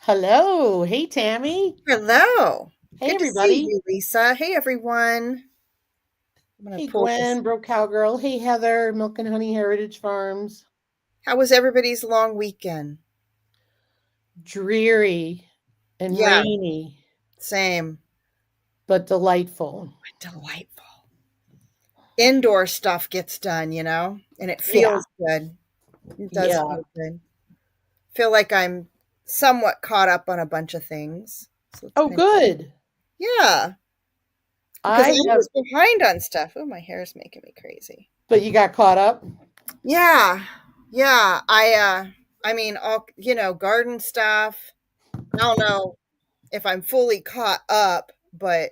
Hello. Hey, Tammy. Hello. Hey, Good to see everybody. you, Lisa. Hey, everyone. I'm going to Hey, pull this. Gwen, Broke Cowgirl. Hey, Heather, Milk and Honey Heritage Farms. How was everybody's long weekend? Dreary and Yeah, rainy, same. but delightful. Delightful. Indoor stuff gets done, and it Yeah. feels good. It does Yeah. feel good. Feel like I'm somewhat caught up on a bunch of things. So it's Oh, been, good. yeah, because I I have, was behind on stuff. Oh, my hair is making me crazy. but you got caught up? Yeah, yeah. I mean, all garden stuff. I don't know if I'm fully caught up, but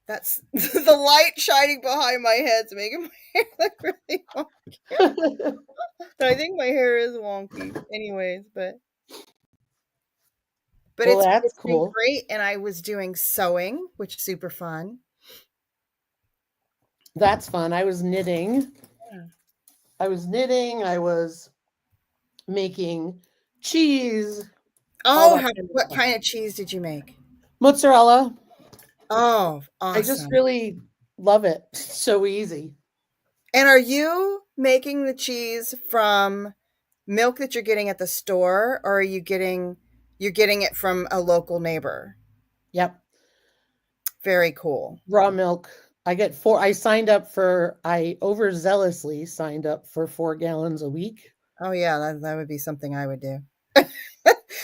that's the light shining behind my head's making my hair look really wonky. I think my hair is wonky, anyways. But Well, it's that's been cool. great, and I was doing sewing, which is super fun. That's fun. I was knitting. Yeah. I was making cheese, all Oh, that kind of what stuff. kind of cheese did you make? Mozzarella. Oh, I just awesome! really love it. So easy. And are you making the cheese from milk that you're getting at the store, or you're getting it from a local neighbor? Yep. Very cool. Raw milk. I overzealously signed up for 4 gallons a week. Oh yeah, that would be something I would do.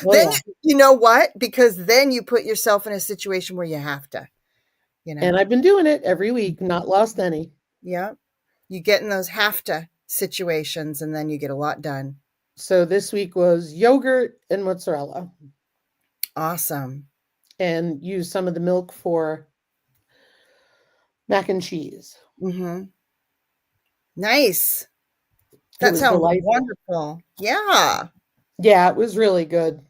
Oh, Then yeah. you know what? Because then you put yourself in a situation where you have to, you And know? I've been doing it every week, not lost any. Yeah. You get in those have to situations and then you get a lot done. So this week was yogurt and mozzarella Awesome. and used some of the milk for mac and cheese. Mhm. Nice. It That was sounds delightful. wonderful. Yeah. Yeah, it was really good.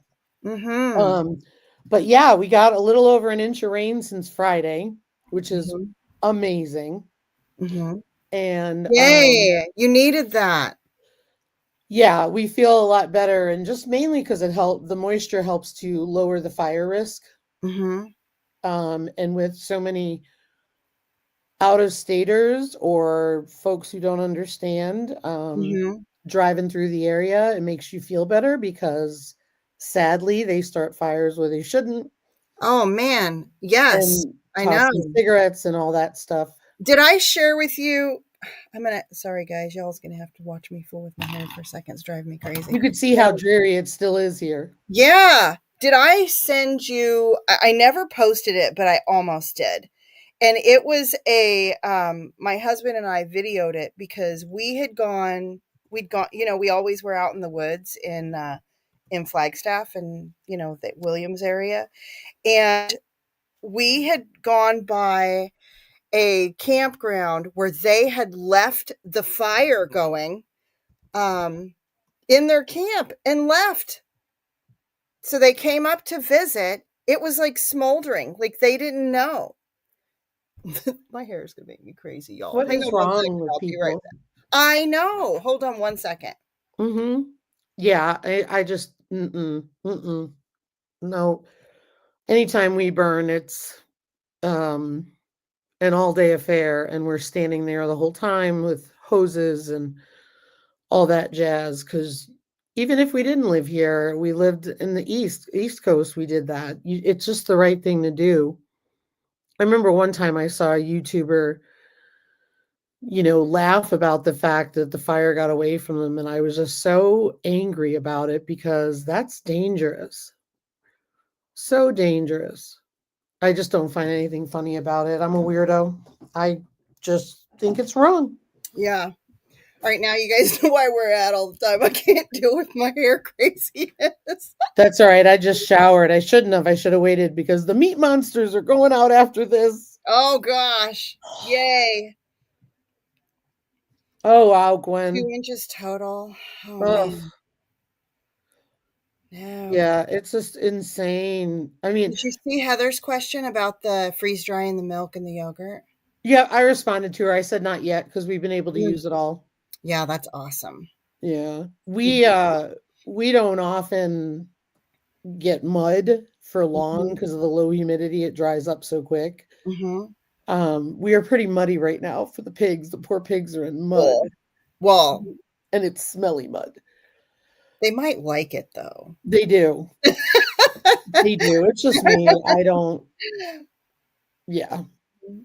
Mhm. Um, but yeah, we got a little over an inch of rain since Friday, which is Mhm. amazing. Mhm. And Yay. You needed that. yeah, we feel a lot better, and just mainly because the moisture helps to lower the fire risk. Mhm. And with so many out of staters or folks who don't understand Mhm. driving through the area, it makes you feel better because sadly they start fires where they shouldn't Oh man. Yes. and I know. tossing cigarettes and all that stuff. Did I share with you? Sorry guys, y'all's gonna have to watch me fool with my hair for a second. It's driving me crazy. You could see how dreary it still is here. Yeah. Did I send you? I never posted it, but I almost did. And it was my husband and I videoed it because we'd gone, we always were out in the woods in Flagstaff and, the Williams area. And we had gone by a campground where they had left the fire going um, in their camp and left. So they came up to visit. It was like smoldering, like they didn't know. My hair is gonna make me crazy, y'all. What Hang is on one second. wrong with I'll be right people? back. I know. Hold on one second. Mm-hmm. Yeah, I just mm-mm. No. Anytime we burn, it's um an all-day affair, and we're standing there the whole time with hoses and all that jazz. Because even if we didn't live here, we lived in the East Coast, we did that. It's just the right thing to do. I remember one time I saw a YouTuber, laugh about the fact that the fire got away from them, and I was just so angry about it because that's dangerous. So dangerous. I just don't find anything funny about it. I'm a weirdo. I just think it's wrong. Yeah. All right, now you guys know why we're at all the time. I can't deal with my hair craziness. That's all right. I just showered. I shouldn't have. I should have waited because the meat monsters are going out after this. Oh gosh. Yay. Oh, wow, Two Gwen. inches total. Oh Oh, man. No. yeah. It's just insane. I mean, Did you see Heather's question about the freeze drying the milk and the yogurt? yeah, I responded to her. I said not yet because we've been able to Mm. use it all. Yeah, that's awesome. Yeah. Mhm. We don't often. get mud for long Mhm. because of the low humidity, it dries up so quick. Mhm. We are pretty muddy right now for the pigs. The poor pigs are in mud, Cool. Well, and it's smelly mud. they might like it though. They do. They do. It's just me. I don't yeah,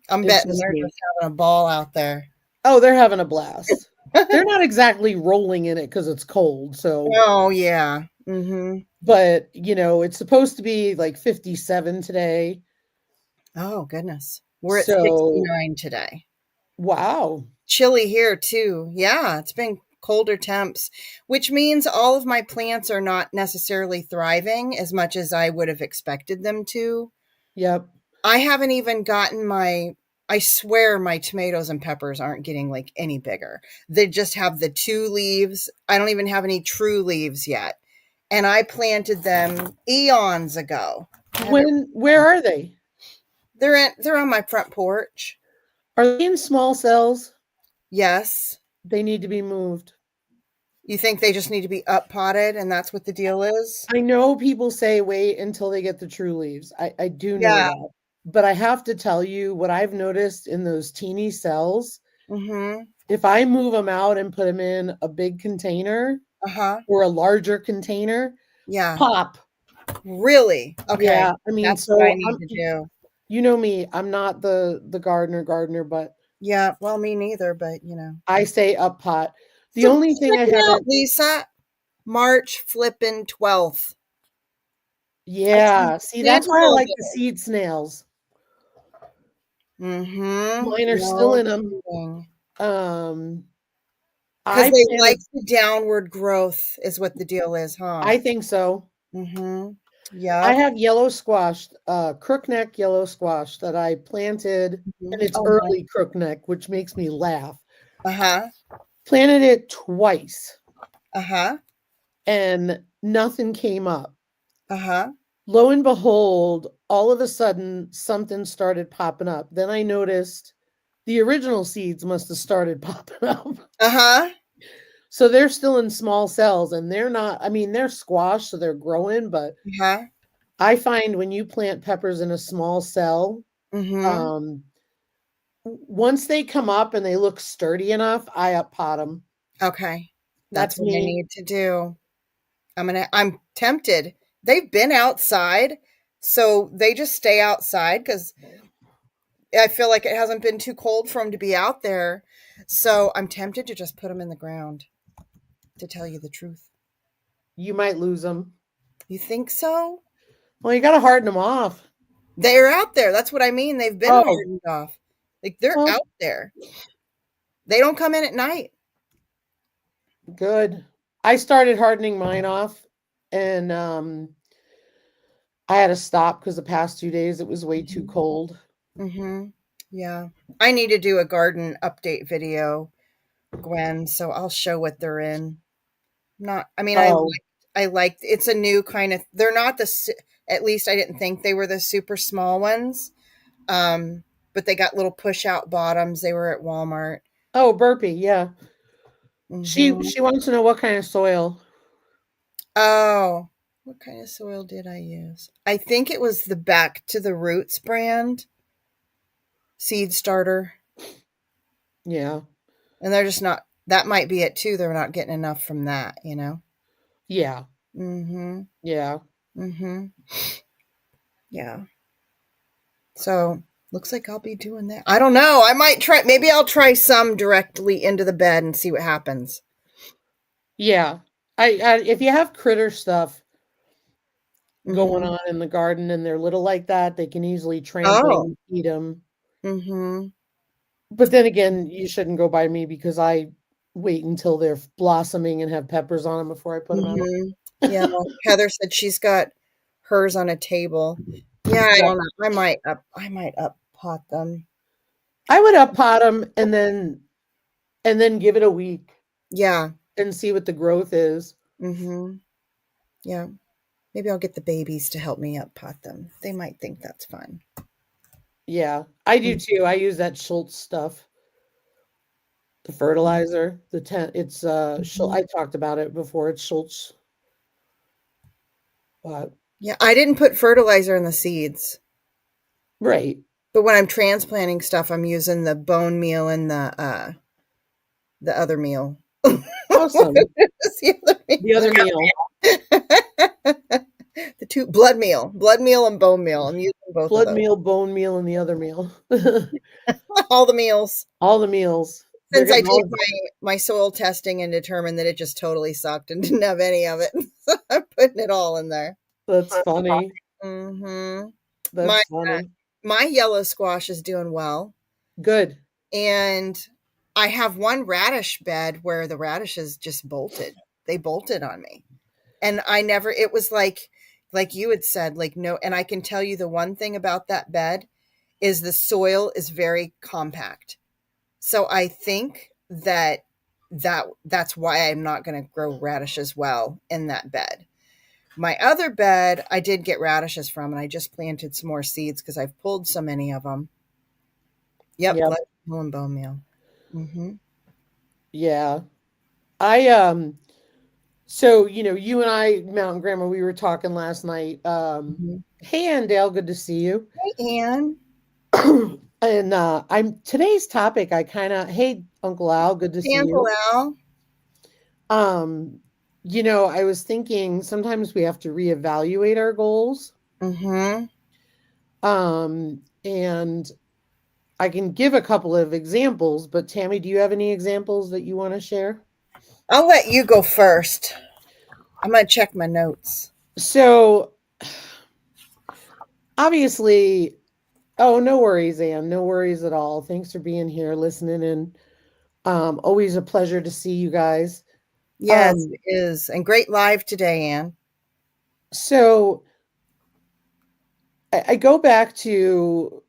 I'm it's betting just they're me. just having a ball out there. Oh, they're having a blast. They're not exactly rolling in it because it's cold, so Oh, yeah. Mhm. but, it's supposed to be, like, 57 today, Oh, goodness. We're at so 69 today. wow. Chilly here too. Yeah, it's been colder temps, which means all of my plants are not necessarily thriving as much as I would have expected them to. Yep. I haven't even gotten I swear my tomatoes and peppers aren't getting like any bigger. They just have the two leaves. I don't even have any true leaves yet. And I planted them eons ago. Where are they? They're on my front porch. Are they in small cells? Yes. They need to be moved. You think they just need to be up potted and that's what the deal is? I know people say wait until they get the true leaves. I do know Yeah. that. But I have to tell you what I've noticed in those teeny cells, Mhm. if I move them out and put them in a big container Uh-huh. or a larger container, Yeah. pop. Really? Okay. Yeah, I mean, That's what I so need to do. you know me, I'm not the gardener, but Yeah, well, me neither, but I say up pot. The So only thing check I it out, haven't Lisa. March flippin' 12th. I yeah, see, that's planted why I all like the day. seed snails. Mhm. Mine are still No in them. kidding. Um, 'Cause I they like planted the downward growth is what the deal is, huh? I think so. Mhm. I Yep. have yellow squash, crookneck yellow squash that I planted, and Mhm. it's Oh, nice. early crookneck, which makes me laugh. Uh-huh. Planted it twice, Uh-huh. and nothing came up. Uh-huh. Lo and behold, all of a sudden, something started popping up. Then I noticed the original seeds must have started popping up. Uh-huh. So they're still in small cells, and they're not I mean, they're squash, so they're growing, but Uh-huh. I find when you plant peppers in a small cell, Mhm. um, once they come up and they look sturdy enough, I up pot them. Okay. That's That's what I me. need to do. I'm tempted. They've been outside, so they just stay outside because I feel like it hasn't been too cold for them to be out there. So I'm tempted to just put them in the ground, to tell you the truth. You might lose them. You think so? Well, you gotta harden them off. They're out there. That's what I mean. They've been Oh, hardened off. Like they're well, out there. They don't come in at night. good. I started hardening mine off, and, I had to stop because the past 2 days, it was way too Mhm. cold. Mhm. Yeah. I need to do a garden update video, Gwen, so I'll show what they're in. Not I mean, Oh, I like it's a new kind of they're not at least I didn't think they were the super small ones. But they got little push out bottoms. They were at Walmart. oh, burpee, yeah. She Mhm. she wants to know what kind of soil. Oh, what kind of soil did I use? I think it was the Back to the Roots brand seed starter. Yeah, And they're just not that might be it too. They're not getting enough from that. yeah, Mhm. yeah. Mhm. Yeah. So, looks like I'll be doing that. I don't know. I might try maybe I'll try some directly into the bed and see what happens. Yeah. I if you have critter stuff going Mhm. on in the garden and they're little like that, they can easily trample Oh. 'em, eat them. Mhm. But then again, you shouldn't go by me because I wait until they're blossoming and have peppers on them before I put them out. Mhm. Yeah, Heather said she's got hers on a table. Yeah, I Yep. don't know. I might up pot them. I would up pot them and then give it a week Yeah. and see what the growth is. Mhm. Yeah. Maybe I'll get the babies to help me up pot them. They might think that's fun. Yeah, I do Mm. too. I use that Schultz stuff, the fertilizer, the ten it's, Schul Mhm. I talked about it before, it's Schultz, but Yeah, I didn't put fertilizer in the seeds, Right. but when I'm transplanting stuff, I'm using the bone meal and the other meal. Awesome. What's the other The other meal. meal? The two blood meal and bone meal. I'm using both of Blood those. meal, bone meal, and the other meal. All the meals. All the meals. They're Since I getting did all my soil testing and determined that it just totally sucked and didn't have any of it, so I'm putting it all in there. that's funny. Mhm. My That's funny. my yellow squash is doing well, Good. and I have one radish bed where the radishes just bolted. They bolted on me. And I never it was like you had said, like, no, and I can tell you the one thing about that bed is the soil is very compact. So I think that's why I'm not going to grow radishes well in that bed. My other bed, I did get radishes from, and I just planted some more seeds because I've pulled so many of them. Yep, Yep. blood meal and bone meal. Mm-hmm. Yeah. I so you and I, Mountain Grandma, we were talking last night. Mm-hmm. Hey Andale, good to see you. Hey, Anne. And I'm today's topic, I kinda hey Uncle Al, good to Hey, see Uncle you. Al. Um, I was thinking sometimes we have to reevaluate our goals. Mm-hmm. And I can give a couple of examples, but Tammy, do you have any examples that you want to share? I'll let you go first. I'm gonna check my notes. So, obviously, oh, no worries, Anne. No worries at all. Thanks for being here, listening, and always a pleasure to see you guys. Yes, Um, it is. And great live today, Anne. so I go back to,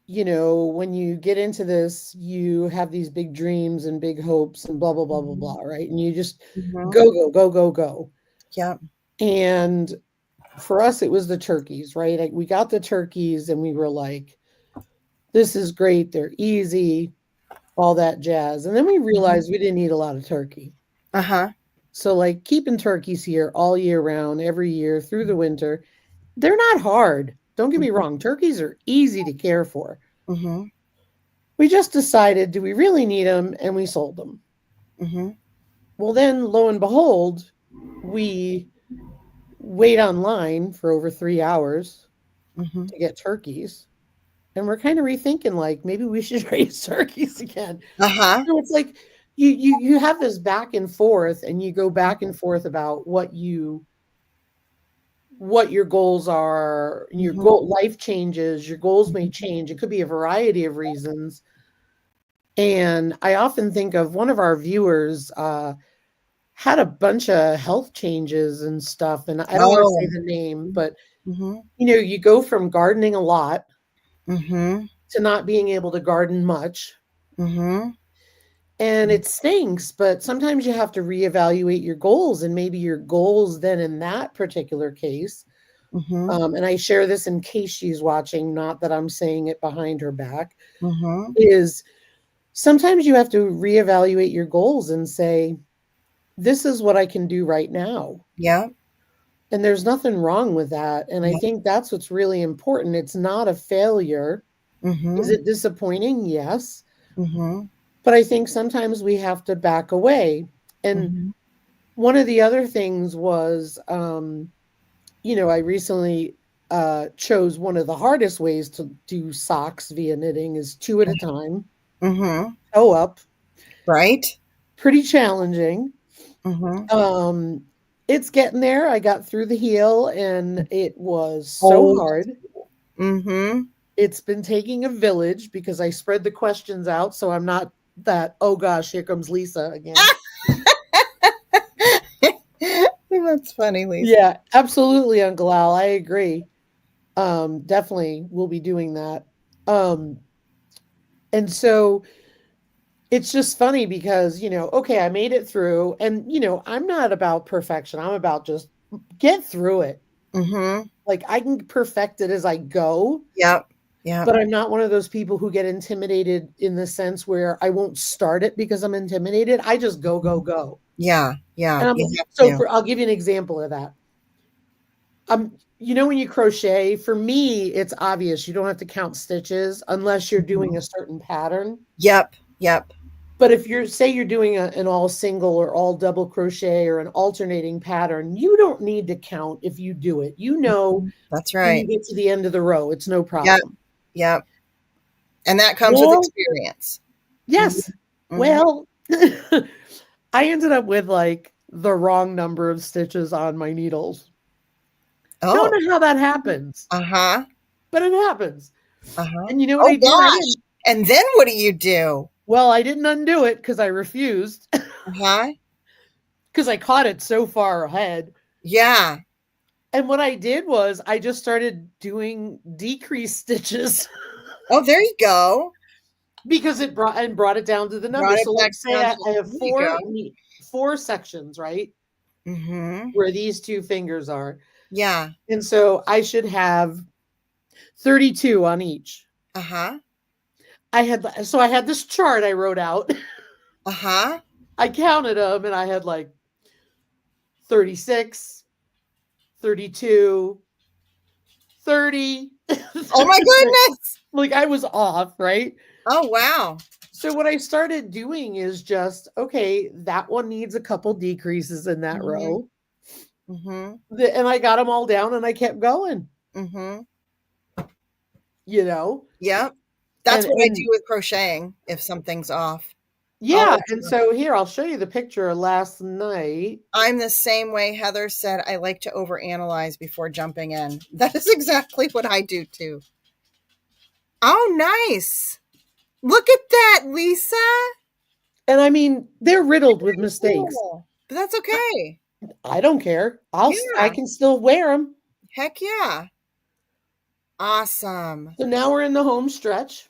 when you get into this, you have these big dreams and big hopes and blah, blah, blah, blah, Mhm. blah, right? And you just Mhm. go, go, go, go, go. Yep. And for us, it was the turkeys, right? Like we got the turkeys and we were like, this is great. They're easy, all that jazz. And then we Mhm. realized we didn't eat a lot of turkey. Uh-huh. So, like, keeping turkeys here all year round, every year through the winter, they're not hard. Don't get me Mhm. wrong. Turkeys are easy to care for. Mhm. We just decided, do we really need them? And we sold them. Mhm. Well, then, lo and behold, we wait online for over 3 hours Mhm. to get turkeys. And we're kind of rethinking, like, maybe we should raise turkeys again. Uh-huh. So it's like you have this back and forth, and you go back and forth about what your goals are. Your Mhm. goal life changes, your goals may change. It could be a variety of reasons. And I often think of one of our viewers had a bunch of health changes and stuff. And I don't want to say Oh. the name, but Mhm. you go from gardening a lot Mhm. to not being able to garden much. Mhm. And it stinks, but sometimes you have to reevaluate your goals, and maybe your goals then in that particular case. Mhm. And I share this in case she's watching, not that I'm saying it behind her back, Mhm. is sometimes you have to reevaluate your goals and say, this is what I can do right now. Yep. And there's nothing wrong with that. And I Yep. think that's what's really important. It's not a failure. Is Mhm. it disappointing? Yes. Mhm. But I think sometimes we have to back away. And Mhm. one of the other things was, I recently chose one of the hardest ways to do socks via knitting is two at a time, Mhm. toe up, Right? pretty challenging. Mhm. Um, it's getting there. I got through the heel and it was so Old hard. school. Mhm. It's been taking a village because I spread the questions out. So I'm not that, oh gosh, here comes Lisa again. That's funny, Lisa. Yeah, absolutely, Uncle Al. I agree. Definitely we'll be doing that. Um, and so it's just funny because, okay, I made it through and, I'm not about perfection. I'm about just get through it. Mhm. Like I can perfect it as I go, Yep. Yep. but I'm not one of those people who get intimidated in the sense where I won't start it because I'm intimidated. I just go, go, go. Yeah. Yeah. And You have so to. I'll give you an example of that. You know, when you crochet, for me, it's obvious you don't have to count stitches unless you're doing a certain pattern. Yep. Yep. But if you're, say you're doing an all single or all double crochet or an alternating pattern, you don't need to count if you do it. You know, That's when you right. get to the end of the row, it's no Yep. problem. Yep. And that comes with Well, experience. yes. Mhm. Well, I ended up with like the wrong number of stitches on my needles. Don't Oh. know how that happens, Uh-huh. but it happens. Uh-huh. And you know what Oh I did? I gosh. didn't, And then what do you do? well, I didn't undo it because I refused Uh-huh. because I caught it so far ahead. Yeah. And what I did was I just started doing decreased stitches Oh, there you go. because it brought it down to the number. Brought it So back let's say down to I have there you go. four sections, right? Mhm. Where these two fingers are. Yeah. And so I should have 32 on each. Uh-huh. I had this chart I wrote out. Uh-huh. I counted them and I had like 36, 32, 30. Oh my goodness. Like I was off, right? Oh wow. So what I started doing is just, okay, that one needs a couple decreases in that Mhm. row. Mhm. And I got them all down and I kept going, Mhm. you know? Yep. That's what I do And with crocheting if something's off. I'll yeah, and so here I'll show you the picture of last night. I'm the same way Heather said I like to overanalyze before jumping in. That is exactly what I do too. Oh, nice. Look at that, Lisa. And I mean, they're riddled with mistakes. Cool. But that's I, okay. I don't care. I Yeah. can still wear them. Heck yeah. Awesome. So now we're in the home stretch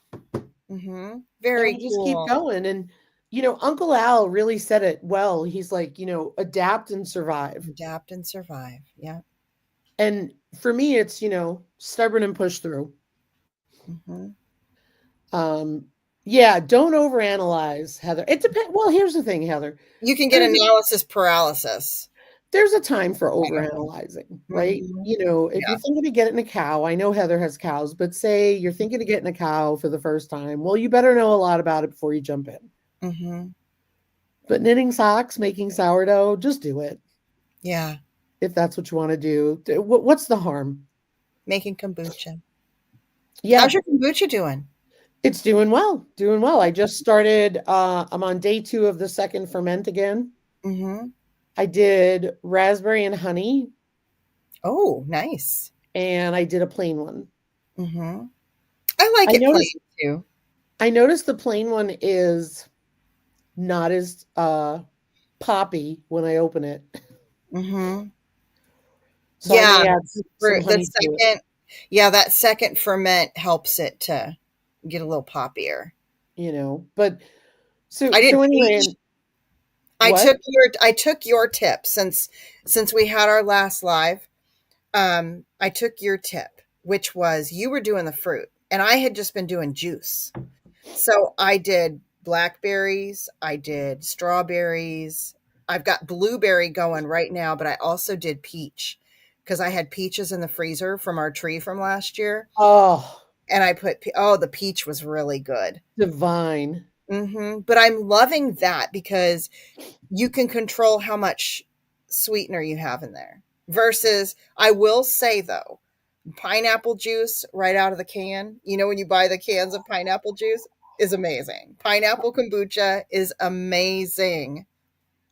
Mhm. and Very we just keep cool. going. And you know, Uncle Al really said it well. He's like, you know, adapt and survive. Adapt and survive. Yeah. And for me, it's, you know, stubborn and push through. Mhm. Um, yeah, don't overanalyze, Heather. It depends. Well, here's the thing, Heather. You can get There's a, analysis paralysis. there's a time for I know. overanalyzing, right? Mhm. You know, if Yeah. you're thinking of getting a cow, I know Heather has cows, but say you're thinking of getting a cow for the first time, well, you better know a lot about it before you jump in. Mhm. But knitting socks, making sourdough, just do it Yeah. if that's what you want to do. What's the harm? Making kombucha. How's Yeah, your kombucha doing? it's doing well, doing well. I just started, I'm on day 2 of the second ferment again. Mhm. I did raspberry and honey, Oh, nice. and I did a plain one. Mhm. I like I it noticed plain too. I noticed the plain one is not as poppy when I open it. Mhm. So I Yeah, may add some for the honey to it, second yeah, that second ferment helps it to get a little poppier. you know. But I did so anyway, peach. and what? I took your tip since we had our last live. I took your tip, which was you were doing the fruit and I had just been doing juice. So I did blackberries, I did strawberries. I've got blueberry going right now, but I also did peach because I had peaches in the freezer from our tree from last year. Oh, And I put, oh, the peach was really good. divine. But I'm loving that because you can control how much sweetener you have in there. Versus, I will say though, pineapple juice right out of the can, you know, when you buy the cans of pineapple juice, is amazing. Pineapple kombucha is amazing.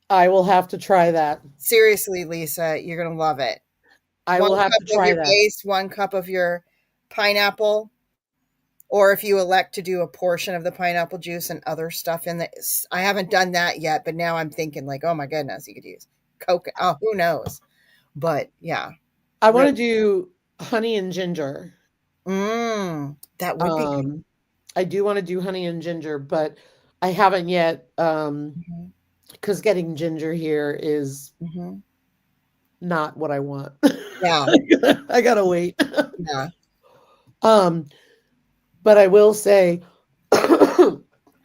I will have to try that. Seriously, Lisa, you're going to love it. I One will have cup to of try your that. base, one cup of your pineapple, or if you elect to do a portion of the pineapple juice and other stuff in this. I haven't done that yet, but now I'm thinking like, oh my goodness, you could use coke. Oh, who knows? But yeah, I want really, to do honey and ginger. that would be good. Um, I do want to do honey and ginger, but I haven't yet. Mhm, Because getting ginger here is mhm. not what I want. Yeah, I gotta wait. yeah. um, but I will say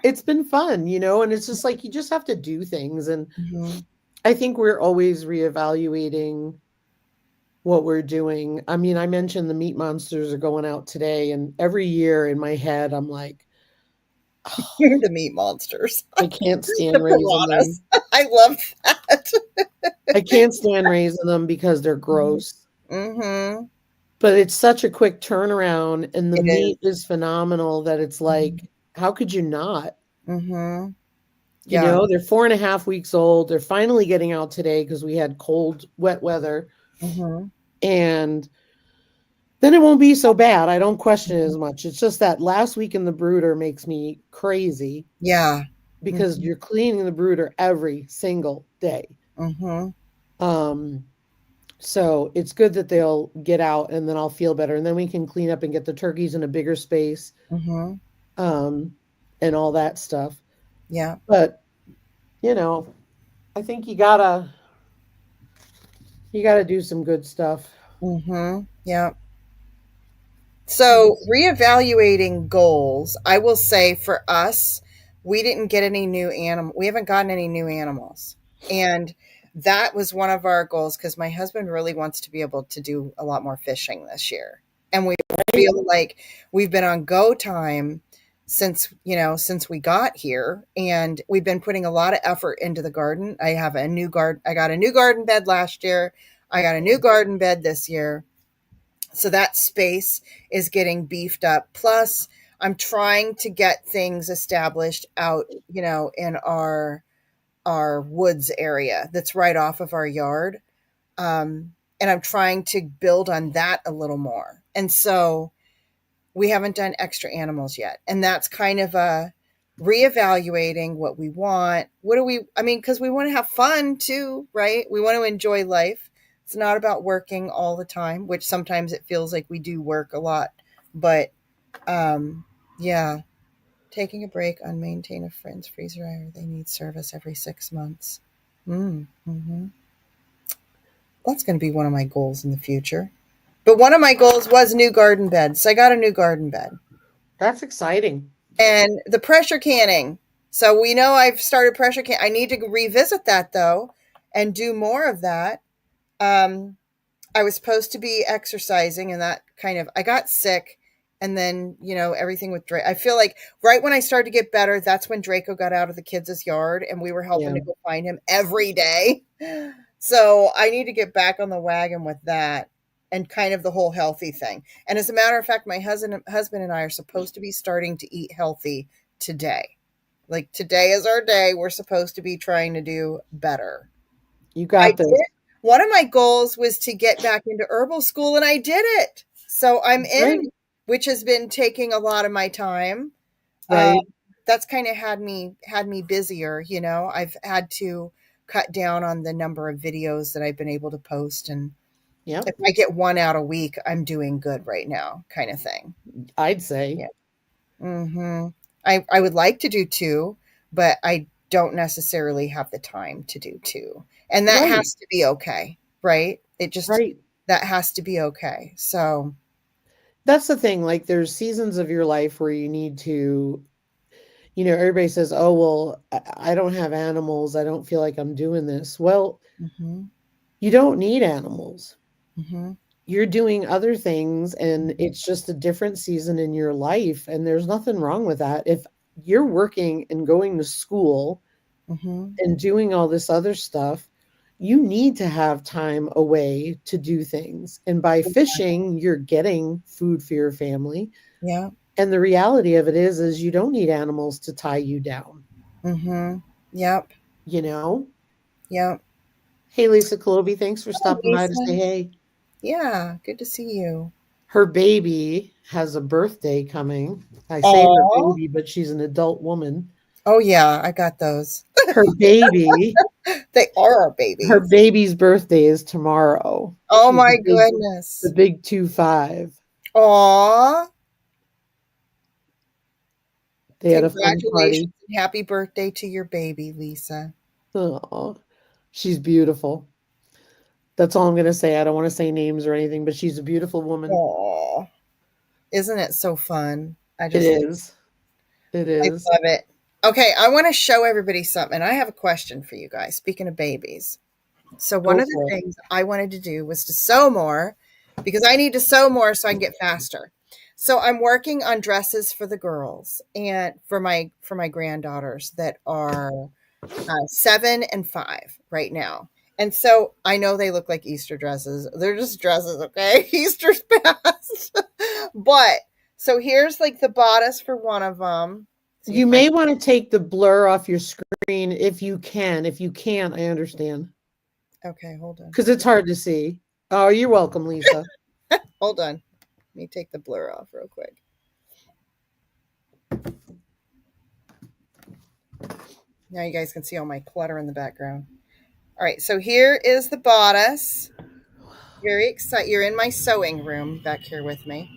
it's been fun, you know, and it's just like you just have to do things. And Mhm. I think we're always reevaluating what we're doing. I mean, I mentioned the meat monsters are going out today, and every year in my head, I'm like, oh, The meat monsters, I can't stand the raising them. piranhas. I love that. I can't stand raising them because they're gross. Mm-hmm. But it's such a quick turnaround, and the It is. meat is phenomenal that it's like, how could you not? Mm-hmm. You Yeah. know, they're 4.5 weeks old. They're finally getting out today because we had cold, wet weather. Mm-hmm. And then it won't be so bad. I don't question it as much. It's just that last week in the brooder makes me crazy Yeah. because Mm-hmm. you're cleaning the brooder every single day. Mm-hmm. Um, so it's good that they'll get out and then I'll feel better. And then we can clean up and get the turkeys in a bigger space, Mm-hmm. um, and all that stuff. Yeah. But, you know, I think you gotta do some good stuff. Mm-hmm. Yeah. Mm. So, reevaluating goals, I will say for us, we didn't get any new animal. We haven't gotten any new animals. And that was one of our goals because my husband really wants to be able to do a lot more fishing this year. And we Right? feel like we've been on go time since we got here, and we've been putting a lot of effort into the garden. I have a new garden. I got a new garden bed last year. I got a new garden bed this year, so that space is getting beefed up. Plus, I'm trying to get things established out, in our woods area that's right off of our yard. And I'm trying to build on that a little more. And so we haven't done extra animals yet. And that's kind of a reevaluating what we want. What do we, I mean, because we want to have fun too, right? We want to enjoy life. It's not about working all the time, which sometimes it feels like we do work a lot. But um, yeah, taking a break on maintain a friend's freezer dryer. They need service every 6 months. Mm-hmm. That's going to be one of my goals in the future. But one of my goals was new garden beds. So I got a new garden bed. That's exciting. And the pressure canning. So we know I've started pressure can. I need to revisit that though, and do more of that. Um, I was supposed to be exercising, and that kind of I got sick, and then everything with Draco. I feel like right when I started to get better, that's when Draco got out of the kids' yard, and we were helping Yeah. to go find him every day. So I need to get back on the wagon with that and kind of the whole healthy thing. And as a matter of fact, my husband and I are supposed to be starting to eat healthy today. Like today is our day. We're supposed to be trying to do better. You I got this. did. One of my goals was to get back into herbal school, and I did it. So I'm Right. in, which has been taking a lot of my time. Uh, Right. that's kind of had me busier. I've had to cut down on the number of videos that I've been able to post, and Yep. if I get one out a week, I'm doing good right now, kind of thing. I'd say. Yeah. Hmm. I would like to do two, but I don't necessarily have the time to do two. And that Right. has to be okay, right? Right. That has to be okay. So, That's the thing. Like, there's seasons of your life where you need to, everybody says, oh, well, I don't have animals. I don't feel like I'm doing this. Well, hmm you don't need animals. hmm You're doing other things, and it's just a different season in your life. And there's nothing wrong with that. If you're working and going to school hmm and doing all this other stuff, you need to have time away to do things. And by fishing, you're getting food for your family. yeah, And the reality of it is you don't need animals to tie you down, hmm yep, you know? yep. Hey, Lisa Colobi, thanks for Oh, stopping by to say Lisa. hey. Yeah, good to see you. Her baby has a birthday coming. I say her Oh, baby, but she's an adult woman. oh yeah, I got those. Her baby, They are our her babies. baby's birthday is tomorrow. Oh She's my the goodness. big 2-5. Aw. They had a fun Congratulations party. and happy birthday to your baby, Lisa. Oh, she's beautiful. That's all I'm going to say. I don't want to say names or anything, but she's a beautiful woman. Oh, isn't it so fun? It is. It I is. love it. Okay, I want to show everybody something. I have a question for you guys. Speaking of babies, So one Go of the for it. things I wanted to do was to sew more because I need to sew more so I can get faster. So I'm working on dresses for the girls and for my granddaughters that are 7 and 5 right now. And so I know they look like Easter dresses. They're just dresses, okay? Easter's past. But so here's like the bodice for one of them. See You if I may want to take the blur off your screen if you can. If you can't, I understand. okay, hold on. Because it's hard to see. Oh, you're welcome, Lisa. Hold on. Let me take the blur off real quick. Now you guys can see all my clutter in the background. All right, so here is the bodice. Very excited. You're in my sewing room back here with me.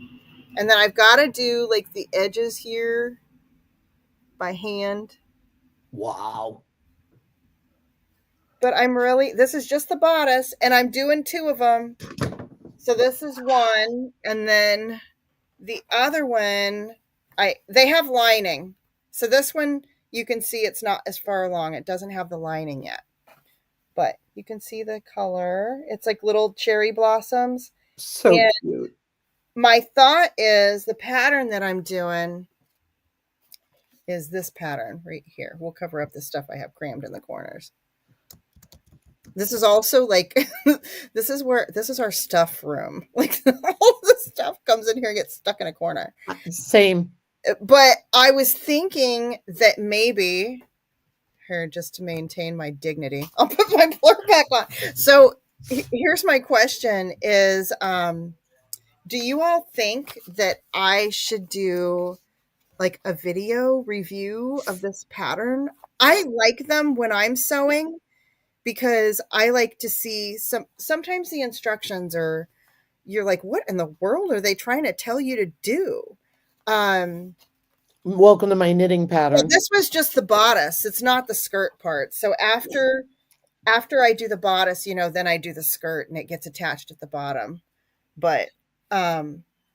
And then I've got to do like the edges here by hand. Wow. But this is just the bodice, and I'm doing two of them. So this is one, and then the other one, they have lining. So this one, you can see it's not as far along. It doesn't have the lining yet. But you can see the color. It's like little cherry blossoms. So And cute. my thought is the pattern that I'm doing is this pattern right here. We'll cover up the stuff I have crammed in the corners. This is also like this is our stuff room. Like all the stuff comes in here and gets stuck in a corner. Same. But I was thinking that maybe here just to maintain my dignity, I'll put my blur back on. So here's my question is do you all think that I should do like a video review of this pattern? I like them when I'm sewing because I like to see sometimes the instructions are you're like, what in the world are they trying to tell you to do? Um Welcome to my knitting well, pattern. this was just the bodice. It's not the skirt part. So after I do the bodice, then I do the skirt and it gets attached at the bottom. But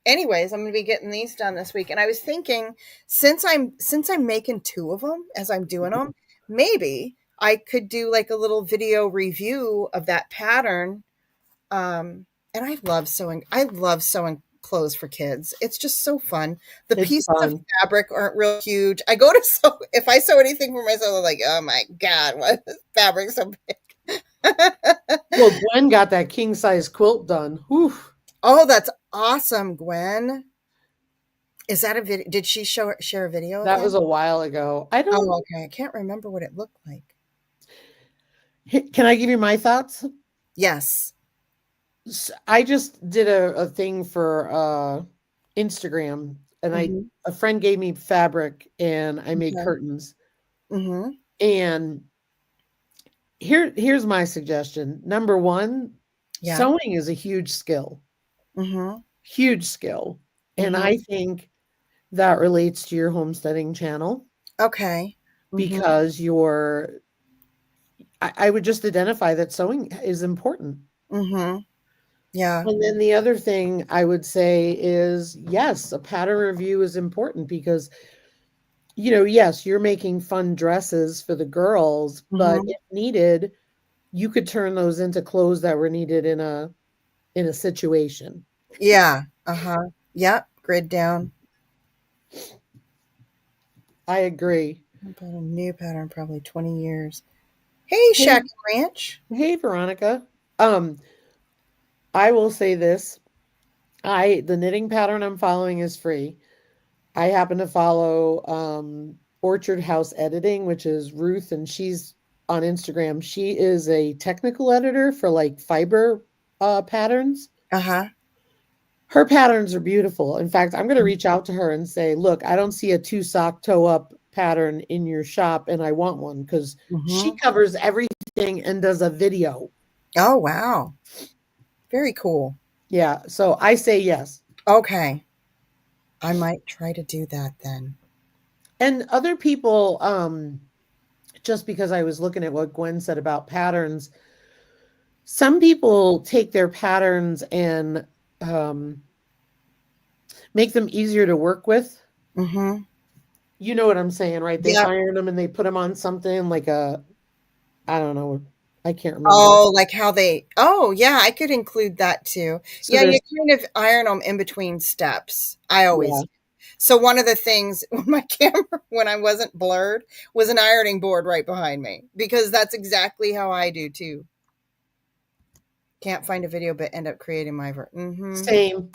anyways, I'm going to be getting these done this week and I was thinking since I'm making two of them as I'm doing them, maybe I could do like a little video review of that pattern. And I love sewing clothes for kids. It's just so fun. The It's pieces of fun. fabric aren't real huge. I go to sew if I sew anything for myself, I'm like, oh my God, what is fabric so big? Well, Gwen got that king size quilt done. Whew. Oh, that's awesome, Gwen. Is that a video? Did she share a video of That that? was a while ago. I don't. Oh, okay. I can't remember what it looked like. Can I give you my thoughts? Yes. I just did a thing for Instagram, and Mm-hmm. a friend gave me fabric, and I made Okay. curtains. Mm-hmm. And here's my suggestion. Number one, Yeah. sewing is a huge skill, Mm-hmm. huge skill, and Mm-hmm. I think that relates to your homesteading channel Okay. Mm-hmm. because I would just identify that sewing is important. Mm-hmm. Yeah. And then the other thing I would say is, yes, a pattern review is important because, yes, you're making fun dresses for the girls, but Mm-hmm. if needed, you could turn those into clothes that were needed in a situation. Yeah. Uh-huh. Yep. Grid down. I agree. About a new pattern, probably 20 years. Hey, Hey, Shack and Ranch. hey, Veronica. Um, I will say this. The knitting pattern I'm following is free. I happen to follow Orchard House Editing, which is Ruth, and she's on Instagram. She is a technical editor for like fiber patterns. Uh-huh. Her patterns are beautiful. In fact, I'm going to reach out to her and say, look, I don't see a two sock toe up pattern in your shop, and I want one because she Mm-hmm. covers everything and does a video. Oh, wow. Very cool. Yeah, so I say yes. Okay. I might try to do that then. And other people, just because I was looking at what Gwen said about patterns, some people take their patterns and make them easier to work with. Mm-hmm. You know what I'm saying, right? They Yep. iron them and they put them on something like I don't know, I can't remember. Oh, like how they oh, yeah, I could include that too. So Yeah, you there's kind of iron them in between steps. I yeah. always so one of the things when my camera when I wasn't blurred was an ironing board right behind me because that's exactly how I do too. Can't find a video but end up creating my mhm. Same,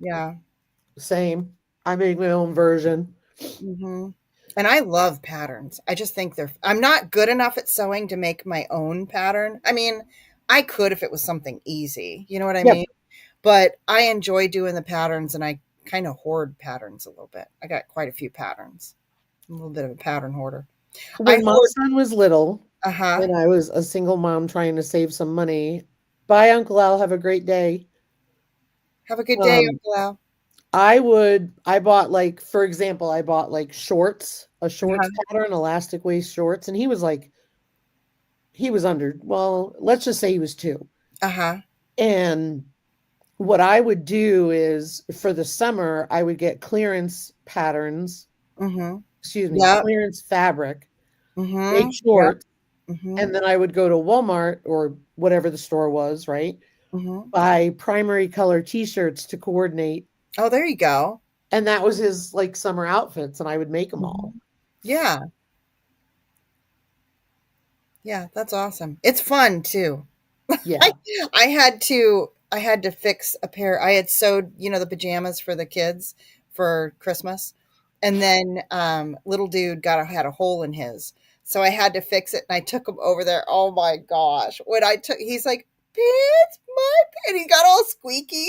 Yeah. same. I make my own version. Mhm. And I love patterns. I just think I'm not good enough at sewing to make my own pattern. I mean, I could if it was something easy. You know what I Yep. mean? But I enjoy doing the patterns and I kind of hoard patterns a little bit. I got quite a few patterns. I'm a little bit of a pattern hoarder. I When my hoard son was little uh-huh. and I was a single mom trying to save some money, bye, Uncle Al, have a great day. Have a good day, Um, Uncle Al. I bought like, for example, I bought like shorts, a shorts Uh-huh. pattern, elastic waist shorts, and he was like, he was under, well, let's just say he was 2. Uh-huh. And what I would do is for the summer, I would get clearance patterns, Mhm. excuse me, Yep. clearance fabric, make Mhm. Yep. shorts, Mhm. and then I would go to Walmart or whatever the store was, right? Mhm. Buy primary color t-shirts to coordinate. Oh, there you go. And that was his like summer outfits, and I would make them all. Mhm. Yeah. Yeah, that's awesome. It's fun too. I Yeah. I had to fix a pair. I had sewed, the pajamas for the kids for Christmas. And then little dude had a hole in his. So I had to fix it and I took him over there. Oh my gosh. When I took he's like, "Pants, my and he got all squeaky.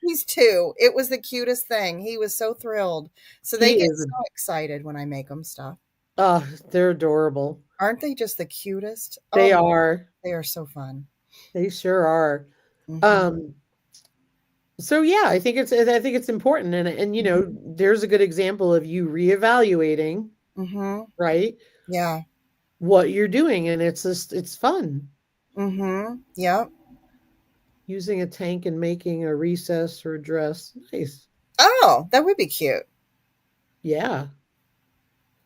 He's 2. It was the cutest thing. He was so thrilled. So they He get is so excited when I make them stuff. they're adorable. Aren't they just the cutest? Oh They my, are. they are so fun. They sure are. Mhm. Um, so yeah, I think it's important, and there's a good example of you reevaluating, Mhm. right? Yeah. What you're doing, and it's fun. Mhm. Yep. Using a tank and making a recess or a dress. Nice. Oh, that would be cute. Yeah.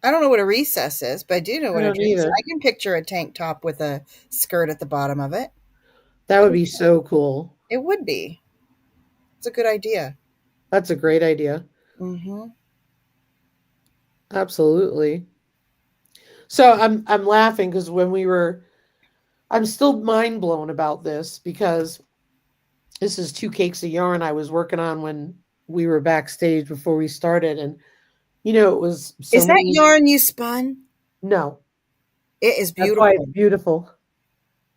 I don't know what a recess is, but I do know I what a don't dress is. either. I can picture a tank top with a skirt at the bottom of it. That would be so cool. It would be. It's a good idea. That's a great idea. Mhm. Absolutely. So I'm laughing because I'm still mind blown about this because this is 2 cakes of yarn I was working on when we were backstage before we started, and it was so Is that many. yarn you spun? No, It is that's why it's beautiful. beautiful.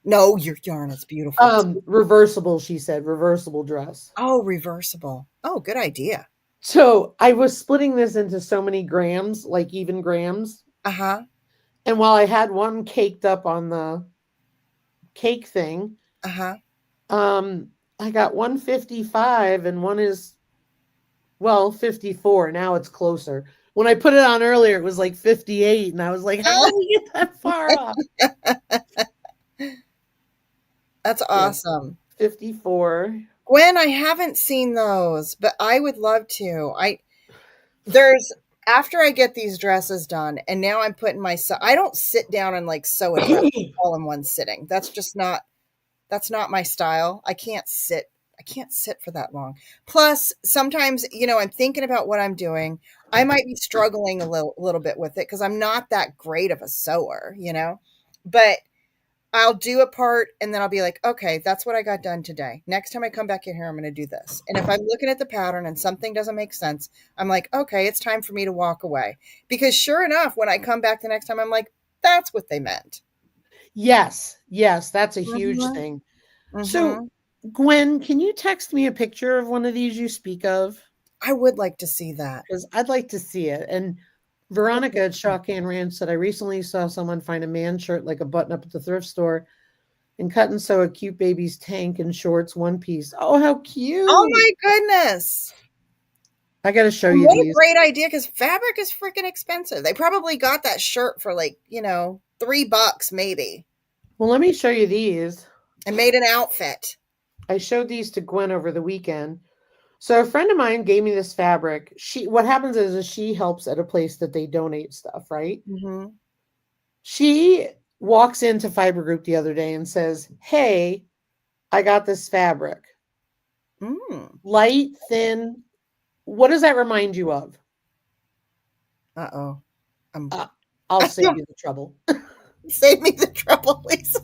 No, your yarn is beautiful too. Reversible, she said, reversible dress. Oh, reversible. Oh, good idea. So I was splitting this into so many grams, like even grams. Uh-huh. And while I had one caked up on the cake thing, Uh-huh. um, I got 155 and one is, well, 54. Now it's closer. When I put it on earlier, it was like 58. And I was like, how did we get that far off? That's Yeah, awesome. 54. Gwen, I haven't seen those, but I would love to. There's after I get these dresses done, and now I'm putting I don't sit down and like sew a dress all in one sitting. That's not my style. I can't sit for that long. Plus, sometimes, I'm thinking about what I'm doing. I might be struggling a little bit with it because I'm not that great of a sewer. But I'll do a part and then I'll be like, okay, that's what I got done today. Next time I come back in here, I'm going to do this. And if I'm looking at the pattern and something doesn't make sense, I'm like, okay, it's time for me to walk away. Because sure enough, when I come back the next time, I'm like, that's what they meant. Yes, yes, that's a huge Mhm. thing. So, Mhm. Gwen, can you text me a picture of one of these you speak of? I would like to see that. Because I'd like to see it. And Veronica at Shaw Can Ranch said, I recently saw someone find a man shirt like a button up at the thrift store and cut and sew a cute baby's tank and shorts one piece. Oh, how Oh cute. my goodness. I got to show And you what a these. great idea because fabric is freaking expensive. They probably got that shirt for like, $3 maybe Well, let me show you these. and made an outfit. I showed these to Gwen over the weekend. So a friend of mine gave me this fabric. What happens is she helps at a place that they donate stuff, right? Mhm. She walks into Fiber Group the other day and says, "Hey, I got this fabric. Mm. Light, thin. What does that remind you of?" Uh-oh. Uh, I'll save you the trouble. Save me the trouble, Lisa.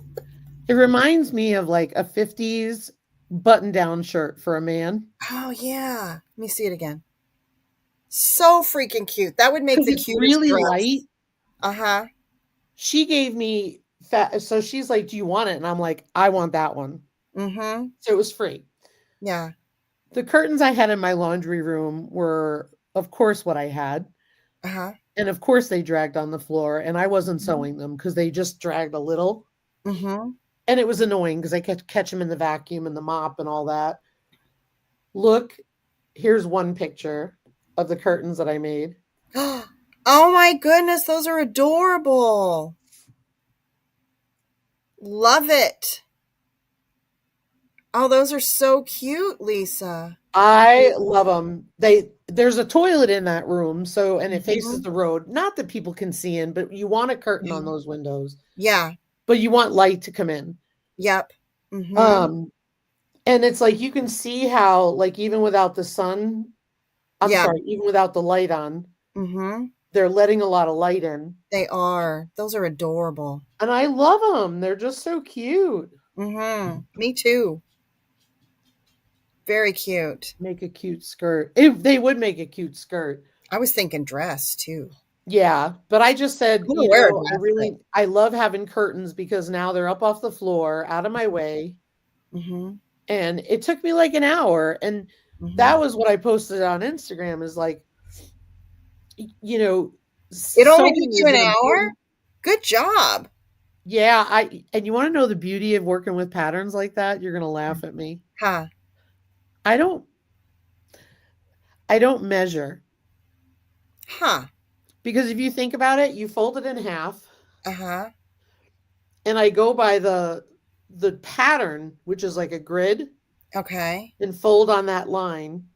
It reminds me of like a 50s button-down shirt for a man. Oh, yeah. Let me see it again. So freaking cute. That would make Because the it's cutest really dress. light. Uh-huh. She gave me so she's like, "Do you want it?" And I'm like, "I want that one." Mm-hmm. So it was free. Yeah. The curtains I had in my laundry room were, of course, what I had. Uh-huh. And of course, they dragged on the floor, and I wasn't sewing them because they just dragged a little. Mm-hmm. And it was annoying because I could catch them in the vacuum and the mop and all that. Look, here's one picture of the curtains that I made. Oh my goodness, those are adorable. Love it. Oh, those are so cute, Lisa. I love them. There's a toilet in that room, so and it faces Mhm. the road. Not that people can see in, but you want a curtain on Yeah. those windows, Yeah. but you want light to come in. Yep. Mhm. Um, and it's like you can see how, like, even without the sun, I'm Yeah. sorry, even without the light on, Mhm. they're letting a lot of light in. They are. Those are adorable. And I love them. They're just so cute. Mhm. Me too. Very cute. Make a cute skirt. If they would make a cute skirt. I was thinking dress too. Yeah, but I just said, I'm gonna wear a dress, I love having curtains because now they're up off the floor, out of my way, Mhm. and it took me like an hour, and that Mhm. was what I posted on Instagram is like, you know, It only sewing took you is an an hour? important. Good job. Yeah, and you wanna know the beauty of working with patterns like that? You're gonna laugh at me. Huh. I don't I don't measure, Huh. because if you think about it, you fold it in half, Uh-huh. and I go by the pattern, which is like a grid, Okay. and fold on that line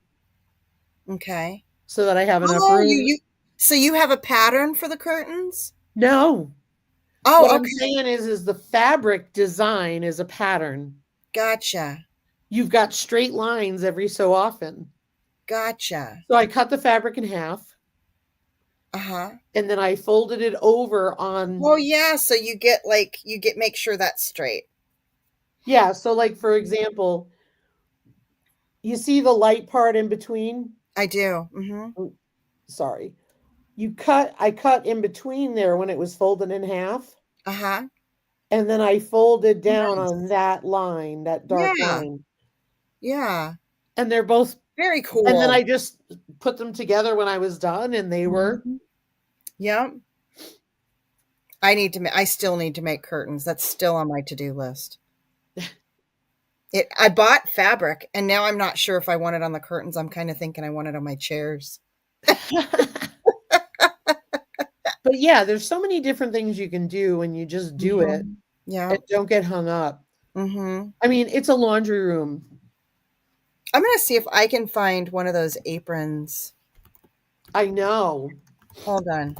Okay. so that I have enough Oh, room. so you have a pattern for the curtains? No. What Oh, I'm okay. saying is the fabric design is a pattern. Gotcha. You've got straight lines every so often. Gotcha. So I cut the fabric in half, Uh-huh. and then I folded it over Oh, on. yeah, so you get make sure that's straight. Yeah, so like for example, you see the light part in between? I do. Mhm. Oh, sorry. I cut in between there when it was folded in half, Uh-huh. and then I folded Oh, down on nice. that line, that dark Yeah. line. Yeah. And they're both, Very and then cool. I just put them together when I was done, and they were. Mhm. Yep. I still need to make curtains. That's still on my to-do list. I bought fabric and now I'm not sure if I want it on the curtains. I'm kind of thinking I want it on my chairs. But yeah, there's so many different things you can do when you just do it Mhm. Yeah. and don't get hung up. Mhm. I mean, it's a laundry room. I'm gonna see if I can find one of those aprons. I know. Hold on.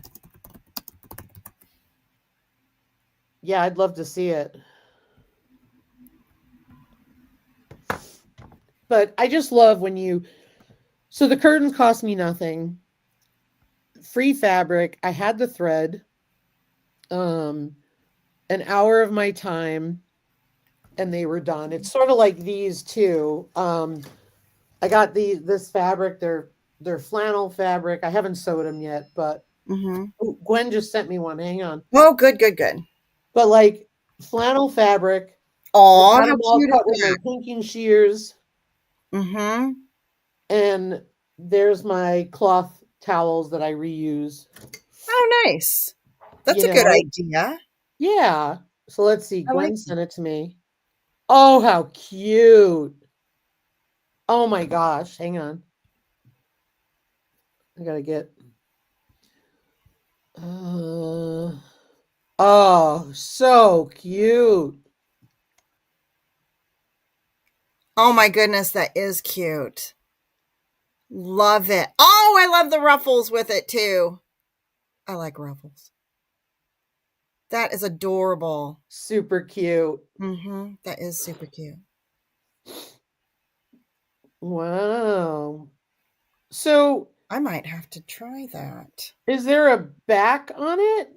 Yeah, I'd love to see it. But I just love when so the curtains cost me nothing. Free fabric. I had the thread. Um, an hour of my time, and they were done. It's sort of like these two. I got this fabric. They're flannel fabric. I haven't sewed them yet, but Mhm. Gwen just sent me one. Hang on. Oh, good, good, good. But like flannel fabric. I Oh, got how them all cute is cut with my that? pinking shears, Mhm. and there's my cloth towels that I reuse. Oh, nice. That's You a good know, idea. yeah. So let's see. I like Gwen sent it to me. Oh, how cute! Oh my gosh. Hang on. I gotta get. Uh, oh, so cute. Oh my goodness, that is cute. Love it. Oh, I love the ruffles with it too. I like ruffles. That is adorable. Super cute. That is super cute. Wow. So, I might have to try that. is there a back on it?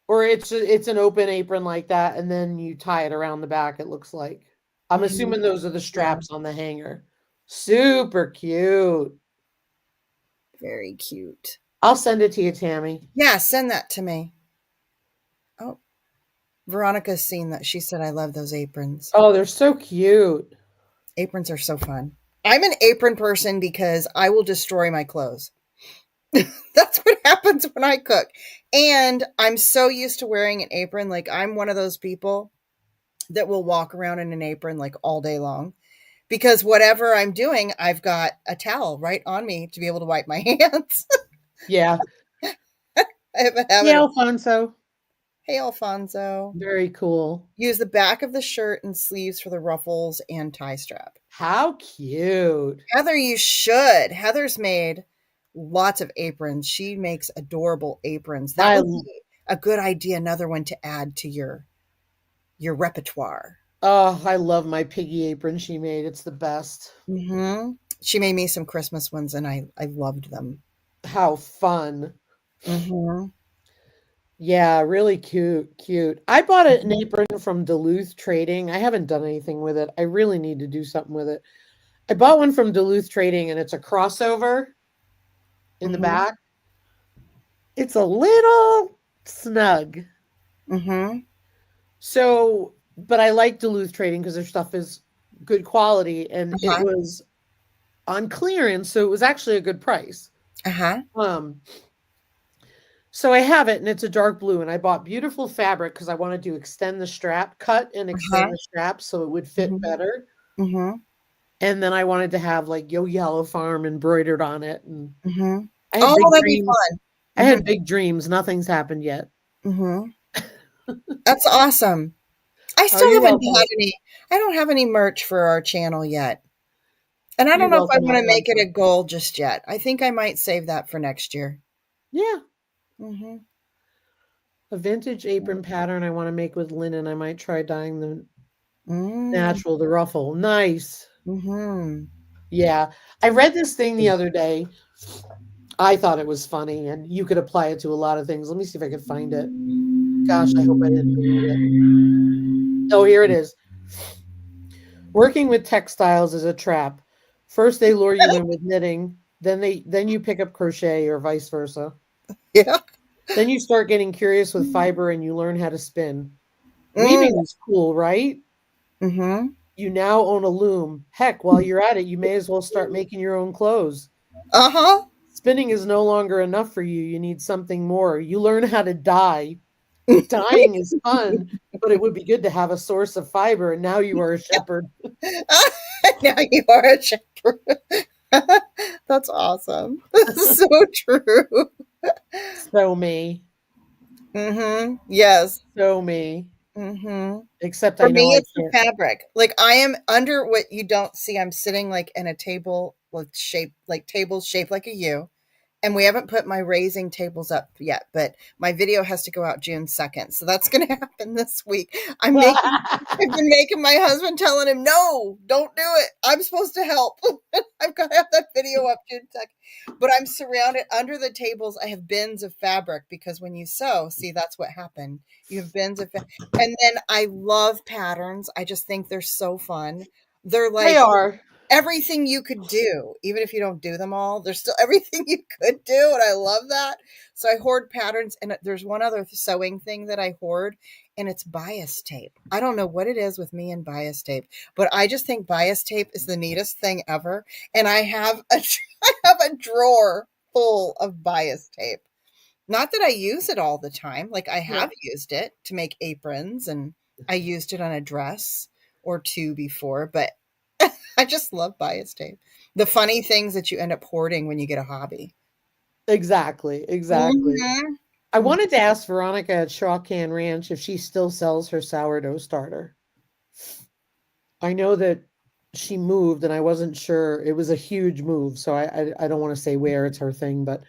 Or it's an open apron like that, and then you tie it around the back, it looks like. I'm assuming those are the Yeah. straps on the hanger. Super cute. Very cute. I'll send it to you, Tammy. Yeah, send that to me. Oh, Veronica's seen that. She said, I love those aprons. Oh, they're so cute. Aprons are so fun. I'm an apron person because I will destroy my clothes. That's what happens when I cook. And I'm so used to wearing an apron. Like, I'm one of those people that will walk around in an apron like all day long because whatever I'm doing, I've got a towel right on me to be able to wipe my hands. Yeah. I have a habit Yeah, of, Alfonso. hey, Alfonso. Very cool. Use the back of the shirt and sleeves for the ruffles and tie strap. How cute. Heather, you should. Heather's made lots of aprons. She makes adorable aprons. That I would be a good idea, another one to add to your repertoire. I love my piggy apron she made. It's the best. She made me some Christmas ones and I loved them. How fun. Mm-hmm. Yeah, really cute. I bought an apron from Duluth Trading. I haven't done anything with it. I really need to do something with it. I bought one from Duluth Trading and it's a crossover in the back. It's a little snug. So, but I like Duluth Trading because their stuff is good quality and it was on clearance, so it was actually a good price. So I have it and it's a dark blue and I bought beautiful fabric because I wanted to extend the strap, cut and extend the strap so it would fit better. And then I wanted to have like Yo Yellow Farm embroidered on it. And I had big that'd be dreams. fun. I had big dreams. Nothing's happened yet. That's awesome. I Oh, still you're haven't welcome. had any. I don't have any merch for our channel yet. And I You're don't know if I welcome, want to make it a Alfonso. goal just yet. I think I might save that for next year. Yeah. Mm-hmm. A vintage apron pattern I want to make with linen. I might try dyeing the natural, the ruffle. Nice. Mm-hmm. Yeah. I read this thing the other day. I thought it was funny, and you could apply it to a lot of things. Let me see if I could find it. Gosh, I hope I didn't forget it. Oh, here it is. Working with textiles is a trap. First, they lure you in with knitting, then you pick up crochet or vice versa. Yeah. Then you start getting curious with fiber and you learn how to spin. Mm. Weaving is cool, right? Mm-hmm. You now own a loom. Heck, while you're at it, you may as well start making your own clothes. Uh-huh. Spinning is no longer enough for you. You need something more. You learn how to dye. Dyeing is fun, but it would be good to have a source of fiber, and now you are a shepherd. Now you are a shepherd. That's awesome. That's so true. So me. Mm-hmm. Yes. So me. Mm-hmm. Except For I know me, I it's the can't. fabric. Like I am under what you don't see. I'm sitting like in a table with shape, like tables shaped like a U. And we haven't put my raising tables up yet, but my video has to go out June 2nd. So that's going to happen this week. I've been making my husband telling him, no, don't do it. I'm supposed to help. I've got to have that video up June 2nd. But I'm surrounded under the tables. I have bins of fabric because when you sew, see, that's what happened. You have bins of, and then I love patterns. I just think they're so fun. They're They like, are. everything you could do, even if you don't do them all, there's still everything you could do. And I love that. So I hoard patterns. And there's one other sewing thing that I hoard, and it's bias tape. I don't know what it is with me and bias tape, but I just think bias tape is the neatest thing ever. And I have a drawer full of bias tape. Not that I use it all the time. Like I have used it to make aprons, and I used it on a dress or two before, but I just love bias tape. The funny things that you end up hoarding when you get a hobby. Exactly. Mhm. I wanted to ask Veronica at Shaw Can Ranch if she still sells her sourdough starter. I know that she moved and I wasn't sure. It was a huge move, so I don't want to say where it's her thing, but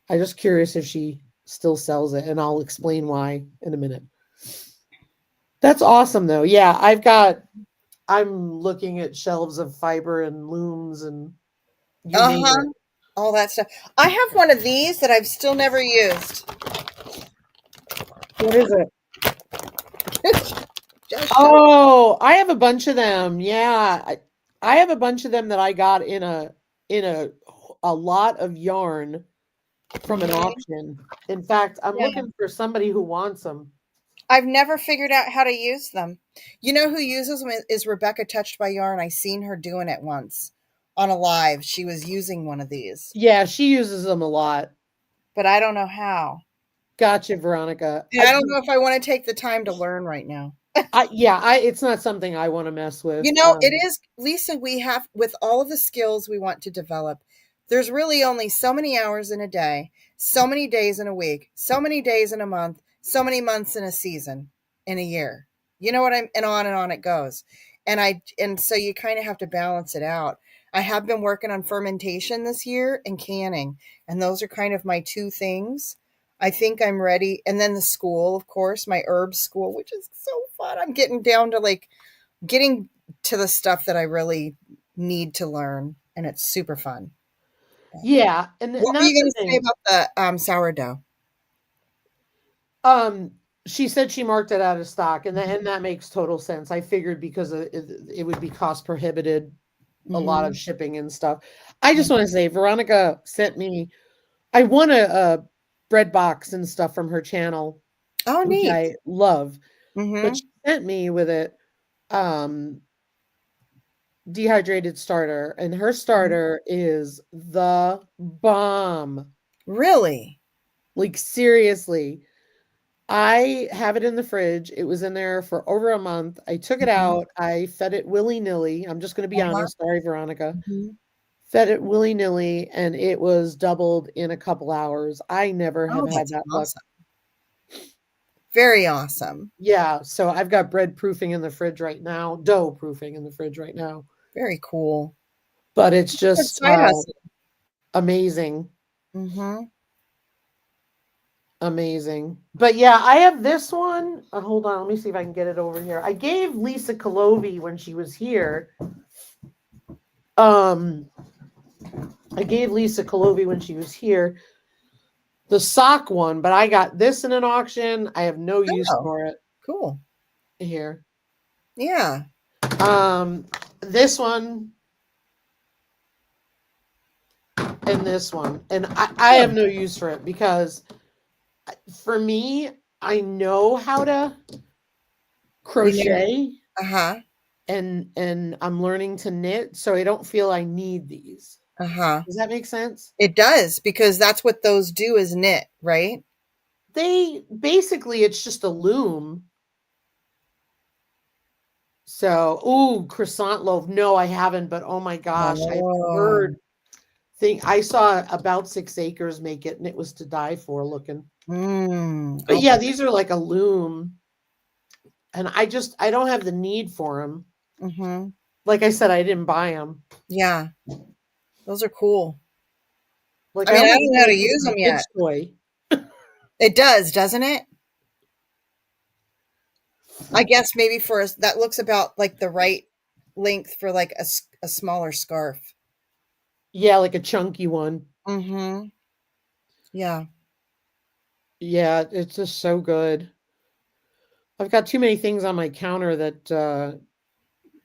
I just curious if she still sells it, and I'll explain why in a minute. That's awesome though. Yeah, I'm looking at shelves of fiber and looms and you name Uh-huh. it. All that stuff. I have one of these that I've still never used. What is it? Just show. Oh, I have a bunch of them. Yeah. I have a bunch of them that I got in a lot of yarn from an Mhm. auction. In fact, I'm Yeah. looking for somebody who wants them. I've never figured out how to use them. You know who uses them is Rebecca Touched by Yarn. I seen her doing it once on a live. She was using one of these, Yeah, she uses them a lot. but I don't know how. Gotcha, Veronica. And I don't know if I want to take the time to learn right now. It's not something I want to mess with. You know, it is, Lisa, we have, with all of the skills we want to develop, there's really only so many hours in a day, so many days in a week, so many days in a month, so many months in a season, in a year. You know what and on it goes. And so you kind of have to balance it out. I have been working on fermentation this year and canning, and those are kind of my two things. I think I'm ready. And then the school, of course, my herbs school, which is so fun. I'm getting down to like getting to the stuff that I really need to learn, and it's super fun. Yeah, and What were you that's going the to say thing. about the sourdough? Um, she said she marked it out of stock, and that makes total sense. I figured because it would be cost prohibited, a lot of Mhm. shipping and stuff. I just want to say, Veronica sent me. I won a bread box and stuff from her channel, Oh, which neat. I love. But Mhm. she sent me with it dehydrated starter, and her Mhm. starter is the bomb. Really? Like seriously. I have it in the fridge. It was in there for over a month. I took it Mhm. out. I fed it willy-nilly. I'm just going to be Uh-huh. honest. Sorry, Veronica. Mhm. Fed it willy-nilly and it was doubled in a couple hours. I never have Oh, had that's that luck. awesome. Very awesome. Yeah, so I've got bread proofing in the fridge right now, dough proofing in the fridge right now. Very cool. But it's Good just side hustle. amazing. Mhm. Amazing. But yeah, I have this one. Hold on, let me see if I can get it over here. I gave Lisa Colovi when she was here. Um, I gave Lisa Colovi when she was here the sock one, but I got this in an auction. I have no use Oh, for it cool. here. Yeah. Um, this one and this one, and I have Good. no use for it because for me, I know how to You know. crochet Uh-huh. and I'm learning to knit, so I don't feel I need these. Uh-huh. Does that make sense? It does, because that's what those do, is knit, right? They basically it's just a loom. So, ooh, croissant loaf. No, I haven't, but oh my gosh, I've Oh. heard I saw About 6 Acres make it and it was to die for looking. But I'll yeah, put these are like a loom and I don't have the need for them. mhm. Like I said, I didn't buy them. Yeah, those are cool. Like I I mean, I almost don't know made how to it use into them a yet. kid's toy. It does, doesn't it? I guess maybe for us, that looks about like the right length for like a smaller scarf. Yeah, like a chunky one. Mhm. Yeah. Yeah, it's just so good. I've got too many things on my counter that need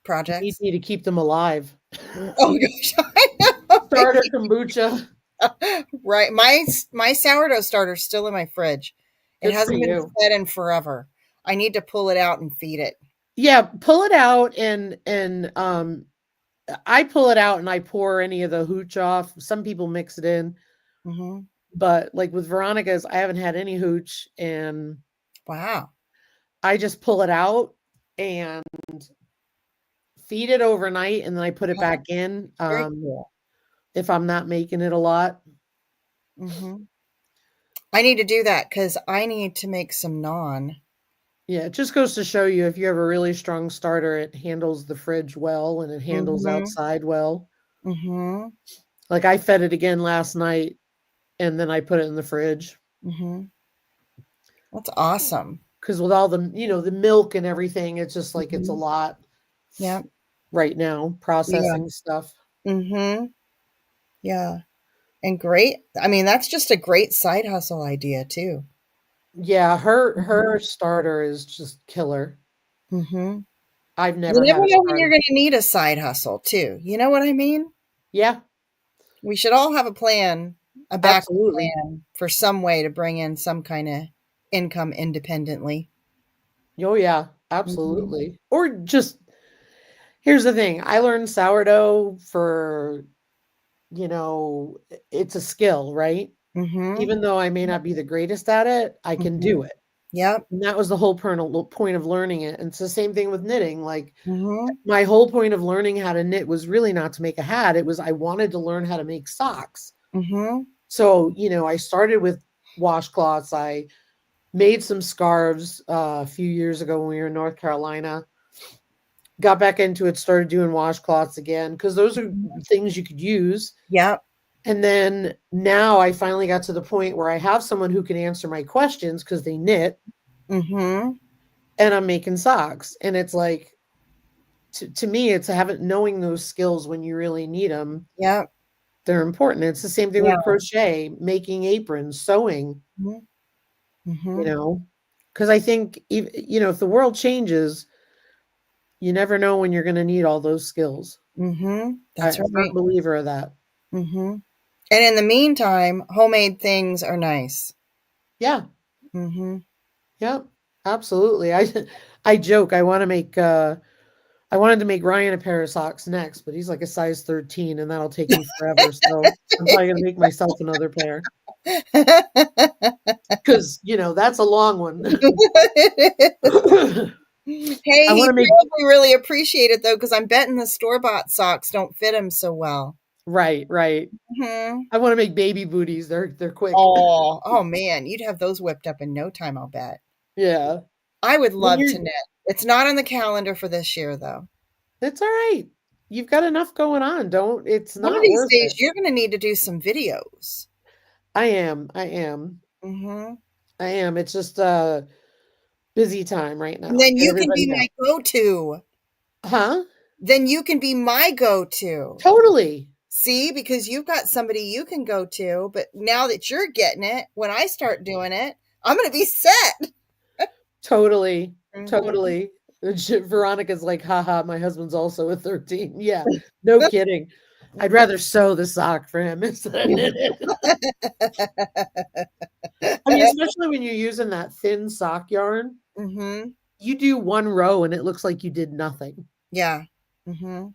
Projects. me to keep them alive. Oh gosh, I know. Starter kombucha. Right. My sourdough starter's still in my fridge. It Good for hasn't been you. fed in forever. I need to pull it out and feed it. Yeah, pull it out and I pull it out and I pour any of the hooch off. Some people mix it in, Mhm. but like with Veronica's, I haven't had any hooch and Wow. I just pull it out and feed it overnight and then I put it Uh-huh. back in Very cool. if I'm not making it a lot. Mhm. I need to do that because I need to make some naan. Yeah, it just goes to show you if you have a really strong starter, it handles the fridge well and it handles Mhm. outside well. Mhm. Like I fed it again last night and then I put it in the fridge. Mm-hmm. That's awesome. Because with all the, the milk and everything, it's just like it's a Mhm. lot Yeah. right now, Yeah. processing stuff. Mm-hmm. Yeah. And great. I mean, that's just a great side hustle idea too. Yeah, her Mhm. starter is just killer. Mhm. I've You never never had a know when you're starter. gonna need a side hustle too. You know what I mean? Yeah, We should all have a plan, a backup absolutely. plan for some way to bring in some kinda income independently. Oh yeah, Mhm. absolutely. Or just here's the thing. I learned sourdough for, it's a skill, right? Mhm. Even though I may not be the greatest at it, I can do Mhm. it. Yep. And that was the whole point of learning it. And it's the same thing with knitting. Like Mhm. my whole point of learning how to knit was really not to make a hat. It was I wanted to learn how to make socks. Mhm. So, I started with washcloths. I made some scarves a few years ago when we were in North Carolina. Got back into it, started doing washcloths again because those are Mhm. things you could use. Yep. And then now I finally got to the point where I have someone who can answer my questions because they knit Mhm. and I'm making socks. And it's like, to me, it's having knowing those skills when you really need them. Yep. They're important. It's the same thing Yeah. with crochet, making aprons, sewing, Mhm. you Mhm. know, because I think, if the world changes, you never know when you're going to need all those skills. Mhm. I'm That's a firm right. believer of that. Mhm. And in the meantime, homemade things are nice. Yeah. Mhm. Yep. Absolutely. I joke. I wanted to make Ryan a pair of socks next, but he's like a size 13 and that'll take me forever. So I'm probably gonna make myself another pair because that's a long one. Hey, I he want to make probably really appreciate it though, because I'm betting the store-bought socks don't fit him so well. right, right. Mhm. I want to make baby booties. They're quick. Oh man, you'd have those whipped up in no time, I'll bet. Yeah. I would When love you're to knit. It's not on the calendar for this year though. It's all right. You've got enough going on. Don't It's One of not these worth days, it. you're gonna need to do some videos. I am. I am. Mhm. I am. It's just a busy time right And now. then Get you can everybody be out. my go-to. Huh? Then you can be my go-to. Totally. See, because you've got somebody you can go to, but now that you're getting it, when I start doing it, I'm going to be set. Totally, Mhm. totally. And Veronica's like, haha, my husband's also a 13. Yeah, no kidding. I'd rather sew the sock for him instead of knit it. I mean, especially when you're using that thin sock yarn, Mhm. you do one row and it looks like you did nothing. Yeah. Mhm.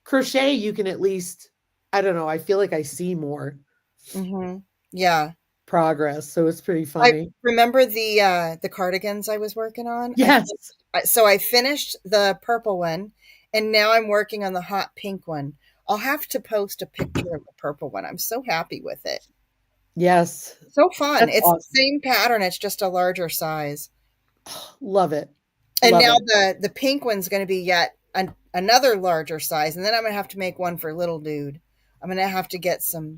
Crochet, you can at least, I don't know, I feel like I see more Mhm. Yeah. progress, so it's pretty I funny. remember the cardigans I was working on. Yes. So I finished the purple one, and now I'm working on the hot pink one. I'll have to post a picture of the purple one. I'm so happy with it. Yes. So fun. That's It's the awesome. same pattern, it's just a larger size. Love it. And Love now it. the pink one's going to be yet another larger size, and then I'm going to have to make one for little dude. I'm going to have to get some.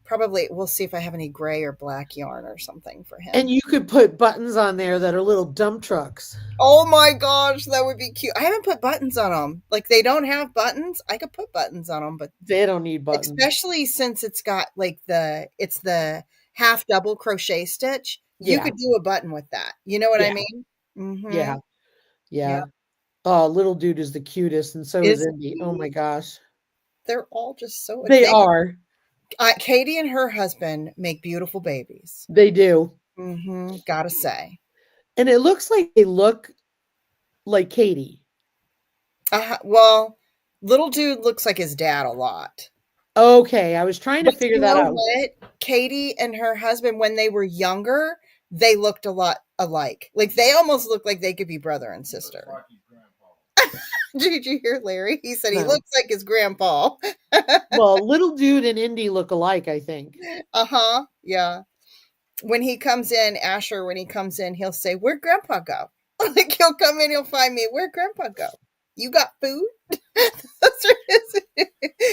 Probably we'll see if I have any gray or black yarn or something for And him. you could put buttons on there that are little dump trucks. Oh my gosh, that would be cute. I haven't put buttons on them. Like they don't have buttons. I could put buttons on them, but They don't need buttons. especially since it's got like the half double crochet stitch, you Yeah. could do a button with that. You know what I Yeah. mean? Yeah. Mhm. Yeah. Yeah. Oh, little dude is the cutest, and so is Is Indy. Oh my gosh. they're all just so They are. Katie and her husband make beautiful babies. They do. Mhm, gotta say. And it looks like they look like Katie. Well, little dude looks like his dad a lot. Okay, I was trying to But figure you that know out. what? Katie and her husband, when they were younger, they looked a lot alike. Like they almost looked like they could be brother and sister. Did you hear Larry? He said he No. looks like his grandpa. Well, little dude and Indy look alike, I think. Uh-huh. Yeah. When he comes in, Asher, when he comes in, he'll say, "Where'd Grandpa go?" Like he'll come in, he'll find me. Where'd Grandpa go? You got food?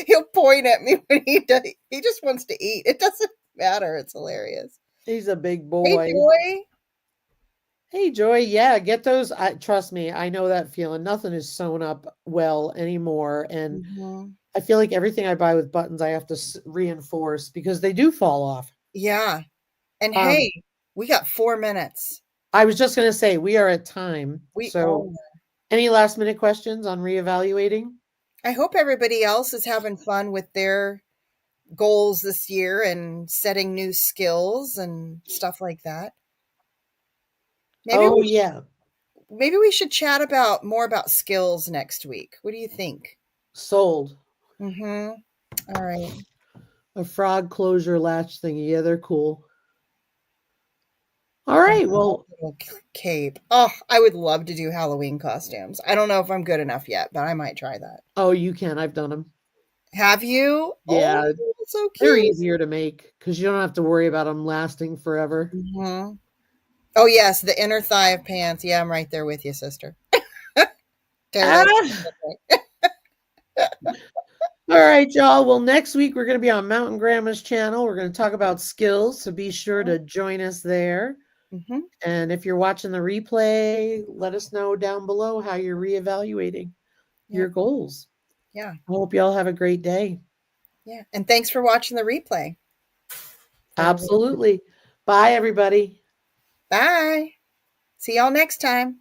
He'll point at me when he does. He just wants to eat. It doesn't matter. It's hilarious. He's a big Hey, boy. Joy. Hey, Joy. Yeah, get those. Trust me, I know that feeling. Nothing is sewn up well anymore. And Mhm. I feel like everything I buy with buttons, I have to reinforce because they do fall off. Yeah. And Um, hey, we got 4 minutes. I was just going to say we are at time. We So, are. any last minute questions on reevaluating? I hope everybody else is having fun with their goals this year and setting new skills and stuff like that. Maybe Oh, we yeah. maybe we should chat about more about skills next week. What do you think? Sold. Mhm. All right. A frog closure latch thingy. Yeah, they're cool. All And right. a Well, little cape. Oh, I would love to do Halloween costumes. I don't know if I'm good enough yet, but I might try that. oh, you can. I've done them. Have you? Oh, Yeah, so they're cute. easier to make because you don't have to worry about them lasting forever. Mhm. Oh, yes, the inner thigh of pants. Yeah, I'm right there with you, sister. Okay, that's Ah! All right, y'all. Well, next week we're going to be on Mountain Grandma's channel. We're going to talk about skills, so be sure to join us there. Mhm. And if you're watching the replay, let us know down below how you're reevaluating your Yep. goals. Yeah. I hope y'all have a great day. Yeah. And thanks for watching the replay. Absolutely. Bye, everybody. Bye. See y'all next time.